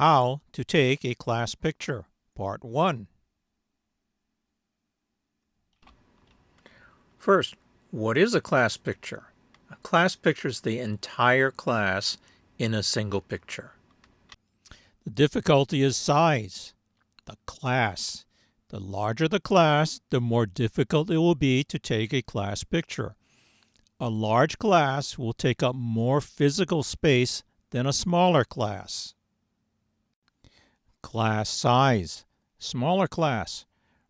How to take a class picture, Part 1. First, what is a class picture? A class picture is the entire class in a single picture. The difficulty is size, the class. The larger the class, the more difficult it will be to take a class picture. A large class will take up more physical space than a smaller class. Class size. Smaller class.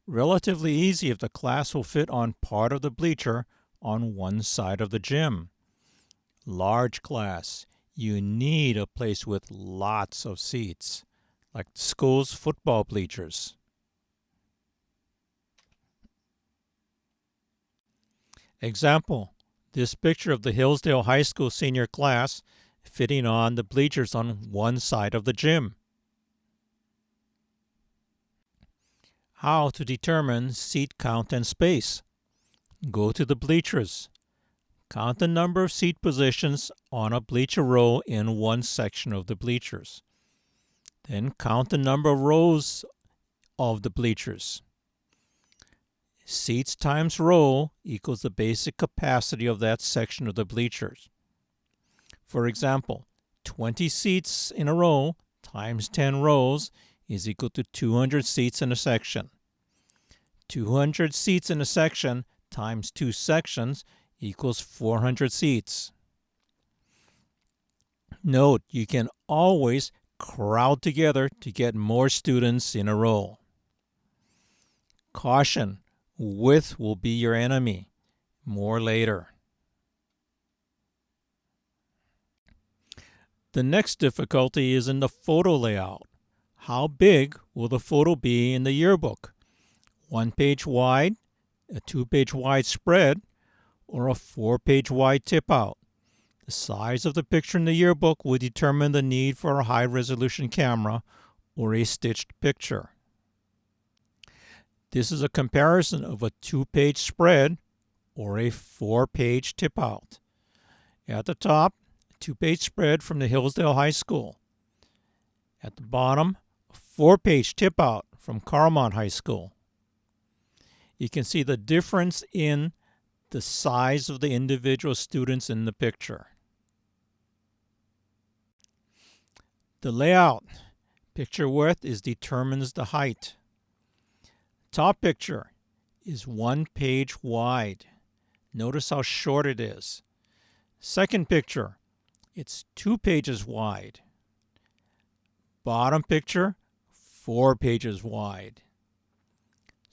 Relatively easy if the class will fit on part of the bleacher on one side of the gym. Large class. You need a place with lots of seats, like the school's football bleachers. Example. This picture of the Hillsdale High School senior class fitting on the bleachers on one side of the gym. How to determine seat count and space. Go to the bleachers. Count the number of seat positions on a bleacher row in one section of the bleachers. Then count the number of rows of the bleachers. Seats times row equals the basic capacity of that section of the bleachers. For example, 20 seats in a row times 10 rows is equal to 200 seats in a section. 200 seats in a section times 2 sections equals 400 seats. Note, you can always crowd together to get more students in a row. Caution, width will be your enemy. More later. The next difficulty is in the photo layout. How big will the photo be in the yearbook? 1 page wide, a 2-page wide spread, or a 4-page wide tip-out? The size of the picture in the yearbook will determine the need for a high-resolution camera or a stitched picture. This is a comparison of a 2-page spread or a 4-page tip-out. At the top, a 2-page spread from the Hillsdale High School. At the bottom, a 4-page tip-out from Carmont High School. You can see the difference in the size of the individual students in the picture. The layout. Picture width determines the height. Top picture is 1 page wide. Notice how short it is. Second picture, it's 2 pages wide. Bottom picture, 4 pages wide.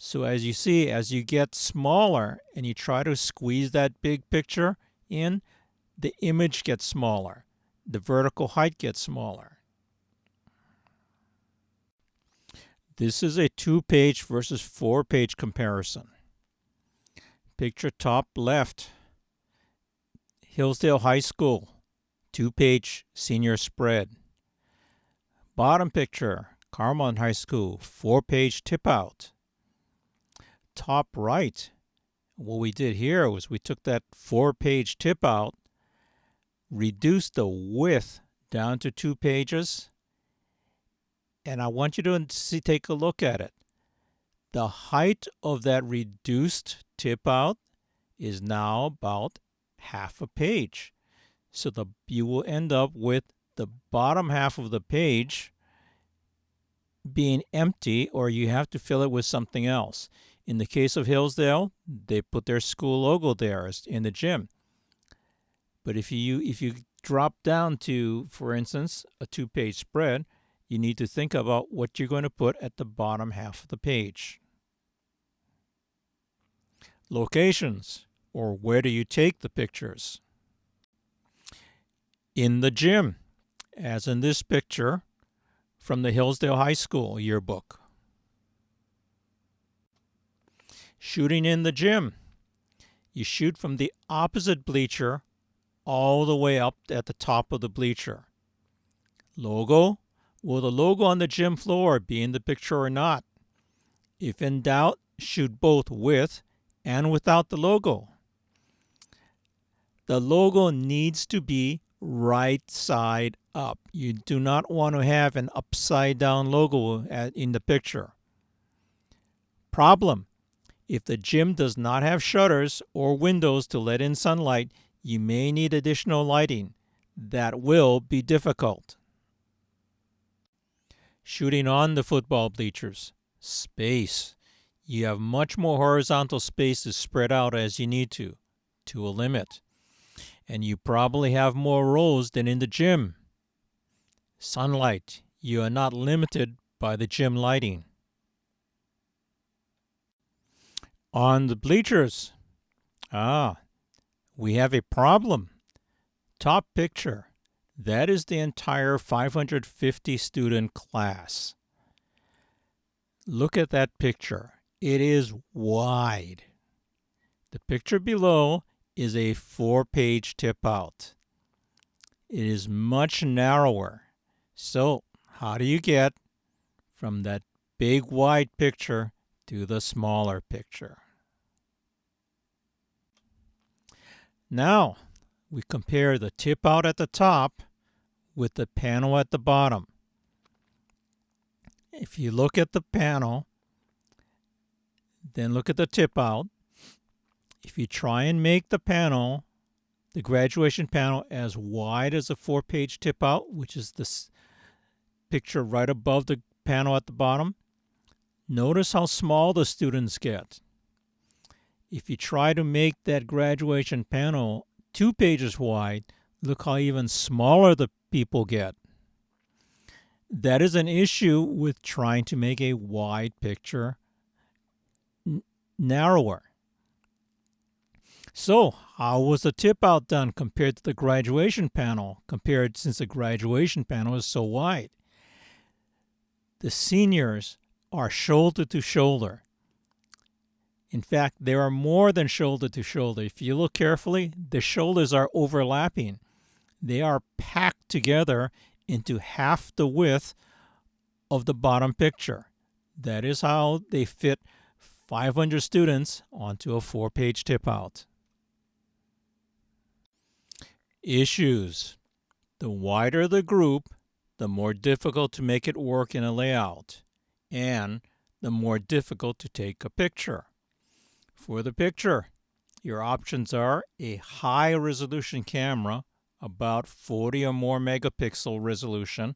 So as you see, as you get smaller and you try to squeeze that big picture in, the image gets smaller. The vertical height gets smaller. This is a 2-page versus 4-page comparison. Picture top left, Hillsdale High School, 2-page senior spread. Bottom picture, Carmont High School, 4-page tip-out. Top right, what we did here was we took that 4-page tip-out, reduced the width down to 2 pages, and I want you to take a look at it. The height of that reduced tip-out is now about half a page. So you will end up with the bottom half of the page being empty, or you have to fill it with something else. In the case of Hillsdale, they put their school logo there in the gym. But if you drop down to, for instance, a 2-page spread, you need to think about what you're going to put at the bottom half of the page. Locations, or where do you take the pictures? In the gym, as in this picture from the Hillsdale High School yearbook. Shooting in the gym. You shoot from the opposite bleacher all the way up at the top of the bleacher. Logo. Will the logo on the gym floor be in the picture or not? If in doubt, shoot both with and without the logo. The logo needs to be right side up. You do not want to have an upside down logo in the picture. Problem: if the gym does not have shutters or windows to let in sunlight, you may need additional lighting. That will be difficult. Shooting on the football bleachers. Space. You have much more horizontal space to spread out as you need to a limit. And you probably have more rows than in the gym. Sunlight. You are not limited by the gym lighting. On the bleachers. We have a problem. Top picture. That is the entire 550 student class. Look at that picture. It is wide. The picture below is a 4-page tip out. It is much narrower. So, how do you get from that big wide picture to the smaller picture? Now, we compare the tip out at the top with the panel at the bottom. If you look at the panel, then look at the tip out. If you try and make the panel, the graduation panel, as wide as a 4-page tip out, which is this picture right above the panel at the bottom, notice how small the students get. If you try to make that graduation panel 2 pages wide, look how even smaller the people get. That is an issue with trying to make a wide picture narrower. So, how was the tip out done compared to the graduation panel, since the graduation panel is so wide? The seniors are shoulder to shoulder. In fact, they are more than shoulder to shoulder. If you look carefully, the shoulders are overlapping. They are packed together into half the width of the bottom picture. That is how they fit 500 students onto a 4-page tip out. Issues. The wider the group, the more difficult to make it work in a layout, and the more difficult to take a picture. For the picture, your options are a high-resolution camera, about 40 or more megapixel resolution,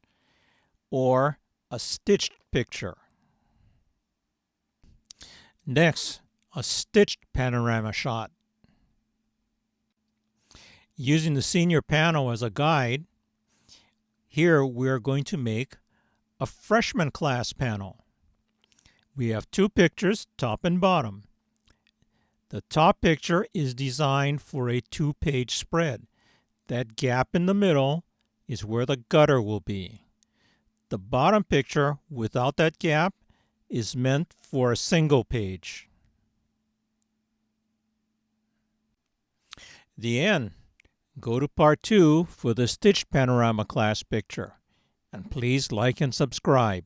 or a stitched picture. Next, a stitched panorama shot. Using the senior panel as a guide, here we are going to make a freshman class panel. We have 2 pictures, top and bottom. The top picture is designed for a 2-page spread. That gap in the middle is where the gutter will be. The bottom picture, without that gap, is meant for a single page. The end. Go to part 2 for the stitched panorama class picture. And please like and subscribe.